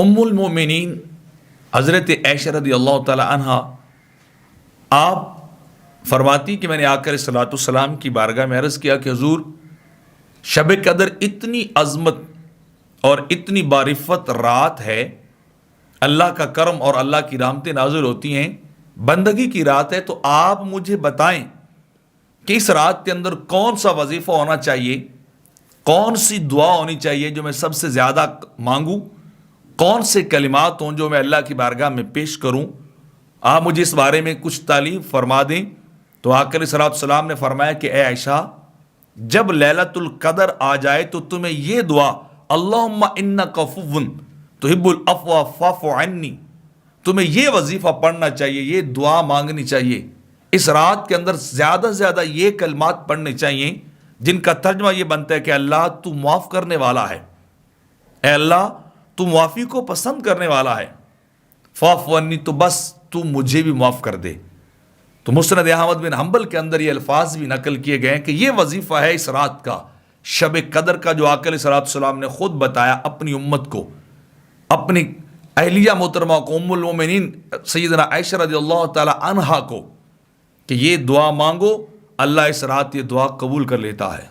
ام المومنین حضرت عائشہ رضی اللہ تعالی عنہا آپ فرماتی کہ میں نے آ کر صلاۃ السلام کی بارگاہ میں عرض کیا کہ حضور شب قدر اتنی عظمت اور اتنی بارفت رات ہے، اللہ کا کرم اور اللہ کی رحمتیں نازل ہوتی ہیں، بندگی کی رات ہے، تو آپ مجھے بتائیں کہ اس رات کے اندر کون سا وظیفہ ہونا چاہیے، کون سی دعا ہونی چاہیے جو میں سب سے زیادہ مانگوں، کون سے کلمات ہوں جو میں اللہ کی بارگاہ میں پیش کروں، آپ مجھے اس بارے میں کچھ تعلیم فرما دیں۔ تو آقا علیہ الصلوۃ والسلام نے فرمایا کہ اے عائشہ، جب لیلۃ القدر آ جائے تو تمہیں یہ دعا اللہم انک عفو تحب العفو فاعف عنی، تمہیں یہ وظیفہ پڑھنا چاہیے، یہ دعا مانگنی چاہیے، اس رات کے اندر زیادہ سے زیادہ یہ کلمات پڑھنے چاہیے جن کا ترجمہ یہ بنتا ہے کہ اللہ تو معاف کرنے والا ہے، اے اللہ تو معافی کو پسند کرنے والا ہے، فاعف عنی تو بس تو مجھے بھی معاف کر دے۔ تو مسند احمد بن حنبل کے اندر یہ الفاظ بھی نقل کیے گئے ہیں کہ یہ وظیفہ ہے اس رات کا، شب قدر کا، جو آقا علیہ الصلوۃ والسلام نے خود بتایا اپنی امت کو، اپنی اہلیہ محترمہ کو، ام المومنین سیدنا عائشہ رضی اللہ تعالی عنہا کو، کہ یہ دعا مانگو، اللہ اس رات یہ دعا قبول کر لیتا ہے۔